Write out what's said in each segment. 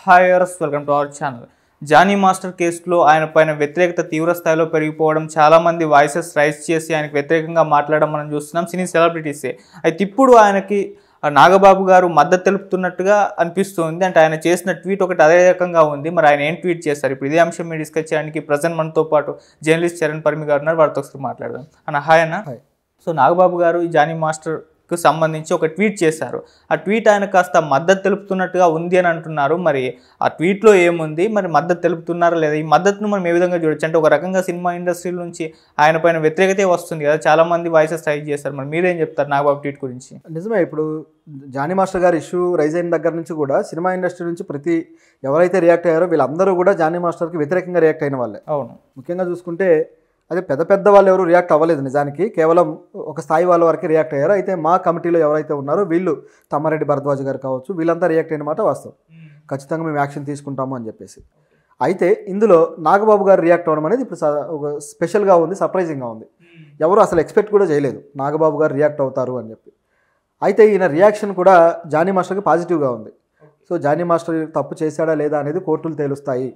Hi viewers, welcome to our channel. Jani master కేసులో ఆయన పైన వ్యతిరేకత తీవ్ర స్థాయిలో పెరిగిపోవడం, చాలామంది వాయిసెస్ రైజ్ చేసి ఆయనకు వ్యతిరేకంగా మాట్లాడడం మనం చూస్తున్నాం, సినీ సెలబ్రిటీసే. అయితే ఇప్పుడు ఆయనకి నాగబాబు గారు మద్దతు తెలుపుతున్నట్టుగా అనిపిస్తుంది. అంటే ఆయన చేసిన ట్వీట్ ఒకటి అదే రకంగా ఉంది. మరి ఆయన ఏం ట్వీట్ చేస్తారు? ఇప్పుడు ఇదే అంశం మీరు డిస్కస్ చేయడానికి ప్రజెంట్ మనతో పాటు జర్నలిస్ట్ చరణ్ పరిమి గారు ఉన్నారు. వారితో ఒకసారి మాట్లాడదాం. అన్న హాయ్ అన్న. సో నాగబాబు గారు ఈ జానీ మాస్టర్కు సంబంధించి ఒక ట్వీట్ చేశారు. ఆ ట్వీట్ ఆయన కాస్త మద్దతు తెలుపుతున్నట్టుగా ఉంది అని అంటున్నారు. మరి ఆ ట్వీట్లో ఏముంది, మరి మద్దతు తెలుపుతున్నారా లేదా? ఈ మద్దతును మనం ఏ విధంగా చూడొచ్చు? అంటే ఒక రకంగా సినిమా ఇండస్ట్రీ నుంచి ఆయన పైన వ్యతిరేకతే వస్తుంది కదా, చాలామంది వాయిసెస్ రైజ్ చేస్తారు. మరి మీరేం చెప్తారు నాగబాబు ట్వీట్ గురించి? నిజమే. ఇప్పుడు జానీ మాస్టర్ గారు ఇష్యూ రైజ్ అయిన దగ్గర నుంచి కూడా సినిమా ఇండస్ట్రీ నుంచి ఎవరైతే రియాక్ట్ అయ్యారో వీళ్ళందరూ కూడా జానీ మాస్టర్కి వ్యతిరేకంగా రియాక్ట్ అయిన వాళ్ళే. అవును. ముఖ్యంగా చూసుకుంటే అదే పెద్ద వాళ్ళు ఎవరు రియాక్ట్ అవ్వలేదు. నిజానికి కేవలం ఒక స్థాయి వాళ్ళ వరకే రియాక్ట్ అయ్యారు. అయితే మా కమిటీలో ఎవరైతే ఉన్నారో వీళ్ళు తమ్మారెడ్డి భరద్వాజ్ గారు కావచ్చు, వీళ్ళంతా రియాక్ట్ అయిన మాట వాస్తవం. ఖచ్చితంగా మేము యాక్షన్ తీసుకుంటాము అని చెప్పేసి. అయితే ఇందులో నాగబాబు గారు రియాక్ట్ అవ్వడం అనేది ఇప్పుడు ఒక స్పెషల్గా ఉంది, సర్ప్రైజింగ్గా ఉంది. ఎవరు అసలు ఎక్స్పెక్ట్ కూడా చేయలేదు నాగబాబు గారు రియాక్ట్ అవుతారు అని చెప్పి. అయితే ఈయన రియాక్షన్ కూడా జానీ మాస్టర్కి పాజిటివ్గా ఉంది. సో జానీ మాస్టర్ తప్పు చేశాడా లేదా అనేది కోర్టులు తేలుస్తాయి.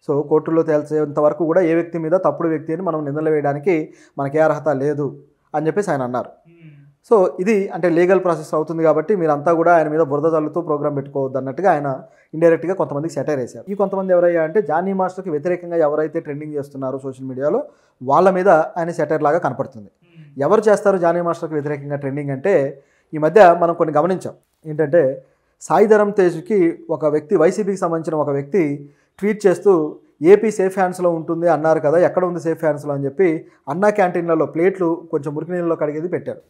సో కోర్టుల్లో తేల్చేంత వరకు కూడా ఏ వ్యక్తి మీద తప్పుడు వ్యక్తి అని మనం నిందలు వేయడానికి మనకే అర్హత లేదు అని చెప్పేసి ఆయన అన్నారు. సో ఇది అంటే లీగల్ ప్రాసెస్ అవుతుంది కాబట్టి మీరంతా కూడా ఆయన మీద బురద జల్లుతూ ప్రోగ్రామ్ పెట్టుకోవద్దు అన్నట్టుగా ఆయన ఇండైరెక్ట్గా కొంతమందికి సెటైర్ వేశారు. ఈ కొంతమంది ఎవరయ్యా అంటే జానీ మాస్టర్కి వ్యతిరేకంగా ఎవరైతే ట్రెండింగ్ చేస్తున్నారో సోషల్ మీడియాలో వాళ్ళ మీద ఆయన సెటైర్ లాగా కనపడుతుంది. ఎవరు చేస్తారు జానీ మాస్టర్కి వ్యతిరేకంగా ట్రెండింగ్ అంటే ఈ మధ్య మనం కొన్ని గమనించాం. ఏంటంటే సాయి ధరమ్ తేజ్కి ఒక వ్యక్తి, వైసీపీకి సంబంధించిన ఒక వ్యక్తి ట్వీట్ చేస్తూ ఏపీ సేఫ్ హ్యాండ్స్లో ఉంటుంది అన్నారు కదా, ఎక్కడ ఉంది సేఫ్ హ్యాండ్స్లో అని చెప్పి అన్నా క్యాంటీన్లలో ప్లేట్లు కొంచెం మురికి నీళ్ళలో కడిగేది పెట్టారు.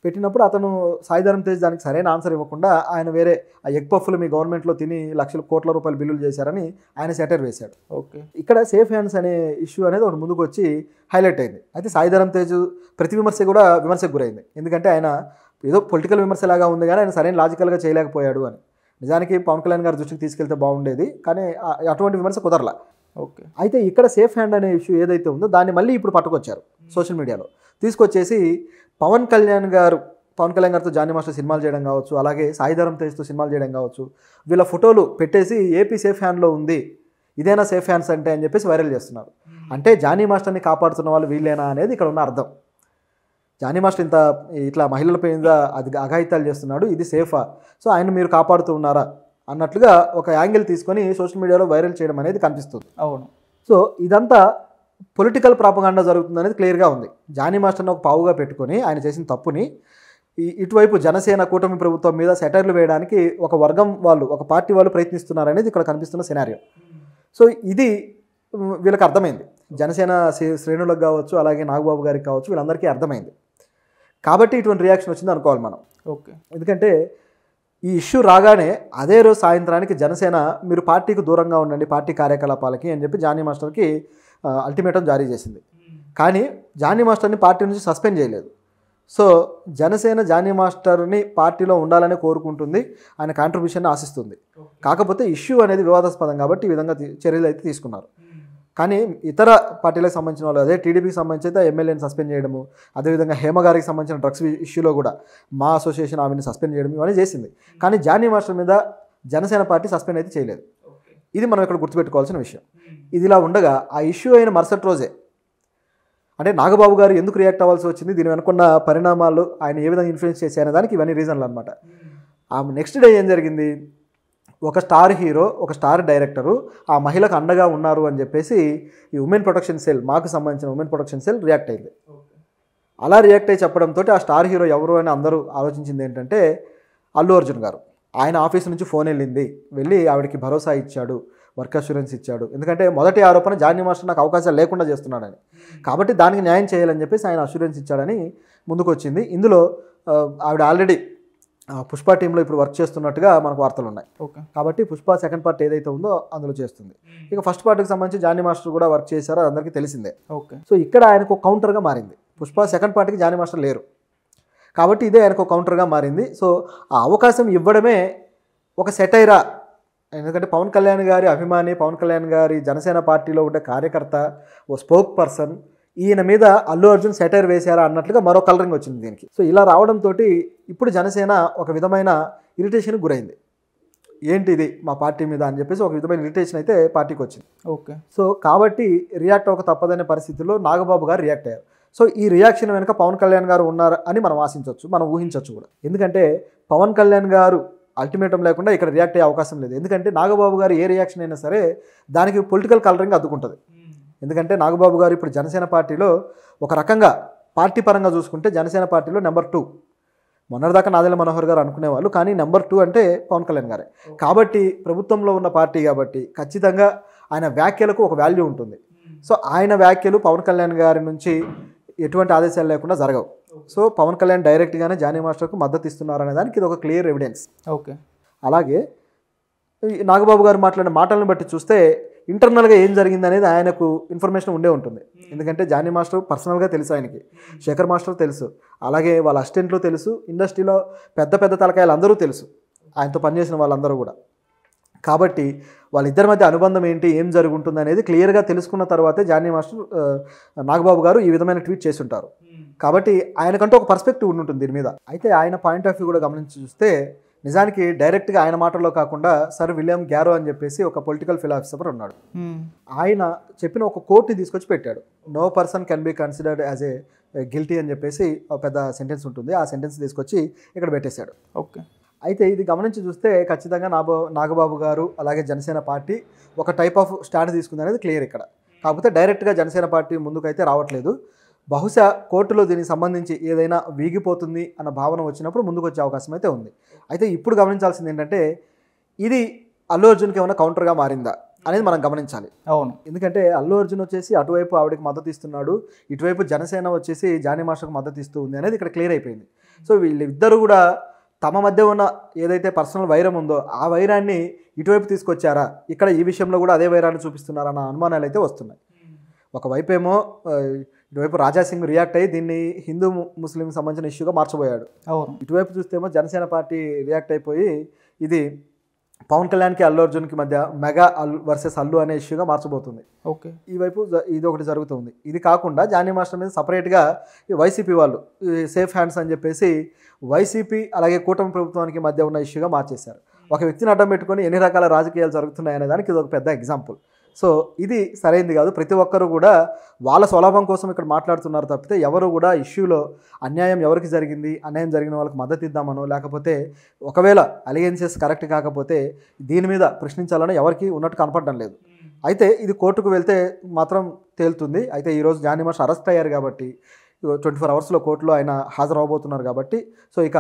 పెట్టినప్పుడు అతను సాయి ధరమ్ తేజ్ దానికి సరైన ఆన్సర్ ఇవ్వకుండా ఆయన వేరే ఆ ఎగ్ పఫ్లు మీ గవర్నమెంట్లో తిని లక్షల కోట్ల రూపాయలు బిల్లులు చేశారని ఆయన సెటర్ వేశాడు. ఓకే. ఇక్కడ సేఫ్ హ్యాండ్స్ అనే ఇష్యూ అనేది ఒకటి ముందుకు వచ్చి హైలైట్ అయింది. అయితే సాయి ధరమ్ తేజ్ ప్రతి విమర్శ కూడా విమర్శకు గురైంది. ఎందుకంటే ఆయన ఏదో పొలిటికల్ విమర్శలాగా ఉంది కానీ ఆయన సరైన లాజికల్గా చేయలేకపోయాడు అని. నిజానికి పవన్ కళ్యాణ్ గారి దృష్టికి తీసుకెళ్తే బాగుండేది, కానీ అటువంటి విమర్శ కుదరలా. ఓకే. అయితే ఇక్కడ సేఫ్ హ్యాండ్ అనే ఇష్యూ ఏదైతే ఉందో దాన్ని మళ్ళీ ఇప్పుడు పట్టుకొచ్చారు సోషల్ మీడియాలో. తీసుకొచ్చేసి పవన్ కళ్యాణ్ గారితో జానీ మాస్టర్ సినిమాలు చేయడం కావచ్చు, అలాగే సాయి ధరమ్ తేజ్తో సినిమాలు చేయడం కావచ్చు, వీళ్ళ ఫోటోలు పెట్టేసి ఏపీ సేఫ్ హ్యాండ్లో ఉంది, ఇదేనా సేఫ్ హ్యాండ్స్ అంటే అని చెప్పేసి వైరల్ చేస్తున్నారు. అంటే జానీ మాస్టర్ని కాపాడుతున్న వాళ్ళు వీళ్ళేనా అనేది ఇక్కడ ఉన్న అర్థం. జానీ మాస్టర్ ఇట్లా మహిళలపై అది అఘాయిత్యాలు చేస్తున్నాడు, ఇది సేఫా, సో ఆయన మీరు కాపాడుతూ ఉన్నారా అన్నట్లుగా ఒక యాంగిల్ తీసుకొని సోషల్ మీడియాలో వైరల్ చేయడం అనేది కనిపిస్తుంది. అవును. సో ఇదంతా పొలిటికల్ ప్రాపగాండా జరుగుతుంది అనేది క్లియర్గా ఉంది. జానీ మాస్టర్ని ఒక పావుగా పెట్టుకొని ఆయన చేసిన తప్పుని ఇటువైపు జనసేన కూటమి ప్రభుత్వం మీద సెటైర్లు వేయడానికి ఒక వర్గం వాళ్ళు, ఒక పార్టీ వాళ్ళు ప్రయత్నిస్తున్నారనేది ఇక్కడ కనిపిస్తున్న సినారియో. సో ఇది వీళ్ళకి అర్థమైంది. జనసేన శ్రేణులకు కావచ్చు, అలాగే నాగబాబు గారికి కావచ్చు, వీళ్ళందరికీ అర్థమైంది. కాబట్టి ఇటువంటి రియాక్షన్ వచ్చింది అనుకోవాలి మనం. ఓకే. ఎందుకంటే ఈ ఇష్యూ రాగానే అదే రోజు సాయంత్రానికి జనసేన మీరు పార్టీకి దూరంగా ఉండండి, పార్టీ కార్యకలాపాలకి అని చెప్పి జానీ మాస్టర్కి అల్టిమేటం జారీ చేసింది. కానీ జానీ మాస్టర్ని పార్టీ నుంచి సస్పెండ్ చేయలేదు. సో జనసేన జానీ మాస్టర్ని పార్టీలో ఉండాలని కోరుకుంటుంది, ఆయన కాంట్రిబ్యూషన్ ఆశిస్తుంది. కాకపోతే ఇష్యూ అనేది వివాదాస్పదం కాబట్టి ఈ విధంగా చర్యలు అయితే తీసుకున్నారు. కానీ ఇతర పార్టీలకు సంబంధించిన వాళ్ళు, అదే టీడీపీకి సంబంధించి అయితే ఎమ్మెల్యేని సస్పెండ్ చేయడము, అదేవిధంగా హేమ గారికి సంబంధించిన డ్రగ్స్ ఇష్యూలో కూడా మా అసోసియేషన్ ఆమెను సస్పెండ్ చేయడం ఇవన్నీ చేసింది. కానీ జానీ మాస్టర్ మీద జనసేన పార్టీ సస్పెండ్ అయితే చేయలేదు. ఇది మనం ఇక్కడ గుర్తుపెట్టుకోవాల్సిన విషయం. ఇది ఇలా ఉండగా ఆ ఇష్యూ అయిన మరుసటి రోజే అంటే నాగబాబు గారు ఎందుకు రియాక్ట్ అవ్వాల్సి వచ్చింది, దీని వెనుకున్న పరిణామాలు, ఆయన ఏ విధంగా ఇన్ఫ్లుయెన్స్ చేశారనే దానికి ఇవన్నీ రీజన్లు అనమాట. ఆ నెక్స్ట్ డే ఏం జరిగింది, ఒక స్టార్ హీరో, ఒక స్టార్ డైరెక్టరు ఆ మహిళకు అండగా ఉన్నారు అని చెప్పేసి ఈ ఉమెన్ ప్రొటెక్షన్ సెల్, మాకు సంబంధించిన ఉమెన్ ప్రొటెక్షన్ సెల్ రియాక్ట్ అయింది. అలా రియాక్ట్ అయ్యి చెప్పడంతో ఆ స్టార్ హీరో ఎవరు అని అందరూ ఆలోచించింది ఏంటంటే అల్లు అర్జున్ గారు. ఆయన ఆఫీస్ నుంచి ఫోన్ వెళ్ళి ఆవిడకి భరోసా ఇచ్చాడు, వర్క్ అష్యూరెన్స్ ఇచ్చాడు. ఎందుకంటే మొదటి ఆరోపణ జానీ మాస్టర్ నాకు అవకాశాలు లేకుండా చేస్తున్నాడని, కాబట్టి దానికి న్యాయం చేయాలని చెప్పేసి ఆయన అష్యూరెన్స్ ఇచ్చాడని ముందుకు వచ్చింది. ఇందులో ఆవిడ ఆల్రెడీ పుష్ప టీంలో ఇప్పుడు వర్క్ చేస్తున్నట్టుగా మనకు వార్తలు ఉన్నాయి. కాబట్టి పుష్ప సెకండ్ పార్ట్ ఏదైతే ఉందో అందులో చేస్తుంది. ఇక ఫస్ట్ పార్ట్కి సంబంధించి జానీ మాస్టర్ కూడా వర్క్ చేశారో అది అందరికీ తెలిసిందే. ఓకే. సో ఇక్కడ ఆయనకు ఒక కౌంటర్గా మారింది. పుష్ప సెకండ్ పార్ట్కి జానీ మాస్టర్ లేరు కాబట్టి ఇదే ఆయనకు ఒక కౌంటర్గా మారింది. సో ఆ అవకాశం ఇవ్వడమే ఒక సెటైరా. ఎందుకంటే పవన్ కళ్యాణ్ గారి అభిమాని, పవన్ కళ్యాణ్ గారి జనసేన పార్టీలో ఉండే కార్యకర్త, ఓ స్పోక్ పర్సన్, ఈయన మీద అల్లు అర్జున్ సెటైర్ వేశారా అన్నట్లుగా మరో కలరింగ్ వచ్చింది దీనికి. సో ఇలా రావడంతో ఇప్పుడు జనసేన ఒక విధమైన ఇరిటేషన్కి గురైంది. ఏంటిది మా పార్టీ మీద అని చెప్పేసి ఒక విధమైన ఇరిటేషన్ అయితే పార్టీకి వచ్చింది. ఓకే. సో కాబట్టి రియాక్ట్ అవ్వక తప్పదనే పరిస్థితుల్లో నాగబాబు గారు రియాక్ట్ అయ్యారు. సో ఈ రియాక్షన్ వెనుక పవన్ కళ్యాణ్ గారు ఉన్నారు అని మనం ఆశించవచ్చు, మనం ఊహించవచ్చు కూడా. ఎందుకంటే పవన్ కళ్యాణ్ గారు అల్టిమేటం లేకుండా ఇక్కడ రియాక్ట్ అయ్యే అవకాశం లేదు. ఎందుకంటే నాగబాబు గారు ఏ రియాక్షన్ అయినా సరే దానికి పొలిటికల్ కలరింగ్ అద్దుకుంటుంది. ఎందుకంటే నాగబాబు గారు ఇప్పుడు జనసేన పార్టీలో ఒక రకంగా పార్టీ పరంగా చూసుకుంటే జనసేన పార్టీలో నెంబర్ 2. మొన్నటిదాకా నాదెళ్ల మనోహర్ గారు అనుకునేవాళ్ళు, కానీ నెంబర్ 2 అంటే పవన్ కళ్యాణ్ గారే. కాబట్టి ప్రభుత్వంలో ఉన్న పార్టీ కాబట్టి ఖచ్చితంగా ఆయన వ్యాఖ్యలకు ఒక వాల్యూ ఉంటుంది. సో ఆయన వ్యాఖ్యలు పవన్ కళ్యాణ్ గారి నుంచి ఎటువంటి ఆదేశాలు లేకుండా జరగవు. సో పవన్ కళ్యాణ్ డైరెక్ట్గానే జానీ మాస్టర్కు మద్దతు ఇస్తున్నారు అనే దానికి ఇది ఒక క్లియర్ ఎవిడెన్స్. ఓకే. అలాగే నాగబాబు గారు మాట్లాడిన మాటలను బట్టి చూస్తే ఇంటర్నల్గా ఏం జరిగింది అనేది ఆయనకు ఇన్ఫర్మేషన్ ఉండే ఉంటుంది. ఎందుకంటే జానీ మాస్టర్ పర్సనల్గా తెలుసు ఆయనకి, శేఖర్ మాస్టర్ తెలుసు, అలాగే వాళ్ళ అసిస్టెంట్లు తెలుసు, ఇండస్ట్రీలో పెద్ద పెద్ద తలకాయలు అందరూ తెలుసు, ఆయనతో పనిచేసిన వాళ్ళందరూ కూడా. కాబట్టి వాళ్ళిద్దరి మధ్య అనుబంధం ఏంటి, ఏం జరుగుతుంది అనేది క్లియర్గా తెలుసుకున్న తర్వాతే జానీ మాస్టర్ నాగబాబు గారు ఈ విధమైన ట్వీట్ చేసి ఉంటారు. కాబట్టి ఆయనకంటూ ఒక పర్స్పెక్టివ్ ఉంటుంది దీని మీద. అయితే ఆయన పాయింట్ ఆఫ్ వ్యూ కూడా గమనించి చూస్తే నిజానికి డైరెక్ట్గా ఆయన మాటల్లో కాకుండా సర్ విలియం గ్యారో అని చెప్పేసి ఒక పొలిటికల్ ఫిలాసఫర్ ఉన్నాడు. ఆయన చెప్పిన ఒక కోట్ని తీసుకొచ్చి పెట్టాడు. No person can be considered as a guilty అని చెప్పేసి ఒక పెద్ద సెంటెన్స్ ఉంటుంది. ఆ సెంటెన్స్ తీసుకొచ్చి ఇక్కడ పెట్టేశాడు. ఓకే. అయితే ఇది గమనించి చూస్తే ఖచ్చితంగా నాగబాబు గారు అలాగే జనసేన పార్టీ ఒక టైప్ ఆఫ్ స్టాండ్ తీసుకుంది అనేది క్లియర్ ఇక్కడ. కాకపోతే డైరెక్ట్గా జనసేన పార్టీ ముందుకైతే రావట్లేదు. బహుశా కోర్టులో దీనికి సంబంధించి ఏదైనా వీగిపోతుంది అన్న భావన వచ్చినప్పుడు ముందుకు వచ్చే అవకాశం అయితే ఉంది. అయితే ఇప్పుడు గమనించాల్సింది ఏంటంటే ఇది అల్లు అర్జున్కి ఏమైనా కౌంటర్గా మారిందా అనేది మనం గమనించాలి. అవును. ఎందుకంటే అల్లు అర్జున్ వచ్చేసి అటువైపు ఆవిడకి మద్దతు ఇస్తున్నాడు, ఇటువైపు జనసేన వచ్చేసి జానీ మాస్టర్కి మద్దతు ఇస్తూ ఉంది అనేది ఇక్కడ క్లియర్ అయిపోయింది. సో వీళ్ళిద్దరూ కూడా తమ మధ్య ఉన్న ఏదైతే పర్సనల్ వైరం ఉందో ఆ వైరాన్ని ఇటువైపు తీసుకొచ్చారా, ఇక్కడ ఈ విషయంలో కూడా అదే వైరాన్ని చూపిస్తున్నారన్న అనుమానాలు అయితే వస్తున్నాయి. ఒకవైపు ఏమో ఇటువైపు రాజాసింగ్ రియాక్ట్ అయ్యి దీన్ని హిందూ ముస్లిం సంబంధించిన ఇష్యూగా మార్చబోయాడు. ఇటువైపు చూస్తేమో జనసేన పార్టీ రియాక్ట్ అయిపోయి ఇది పవన్ కళ్యాణ్కి అల్లు అర్జున్కి మధ్య మెగా వర్సెస్ అల్లు అనే ఇష్యూగా మార్చబోతుంది. ఓకే. ఈ వైపు ఇది ఒకటి జరుగుతుంది. ఇది కాకుండా జానీ మాస్టర్ మీద సపరేట్గా ఈ వైసీపీ వాళ్ళు సేఫ్ హ్యాండ్స్ అని చెప్పేసి వైసీపీ అలాగే కూటమి ప్రభుత్వానికి మధ్య ఉన్న ఇష్యూగా మార్చేశారు. ఒక వ్యక్తిని అడ్డం పెట్టుకొని ఎన్ని రకాల రాజకీయాలు జరుగుతున్నాయి అనే దానికి ఇది ఒక పెద్ద ఎగ్జాంపుల్. సో ఇది సరైనది కాదు. ప్రతి ఒక్కరు కూడా వాళ్ళ స్వలాభం కోసం ఇక్కడ మాట్లాడుతున్నారు తప్పితే ఎవరు కూడా ఇష్యూలో అన్యాయం ఎవరికి జరిగింది, అన్యాయం జరిగిన వాళ్ళకి మద్దతు ఇద్దామనో లేకపోతే ఒకవేళ అలిగెన్సెస్ కరెక్ట్ కాకపోతే దీని మీద ప్రశ్నించాలని ఎవరికి ఉన్నట్టు కనపడడం లేదు. అయితే ఇది కోర్టుకు వెళ్తే మాత్రం తేలుతుంది. అయితే ఈరోజు జానీ మాస్టర్ అరెస్ట్ అయ్యారు కాబట్టి 24 అవర్స్లో కోర్టులో ఆయన హాజరవబోతున్నారు కాబట్టి సో ఇక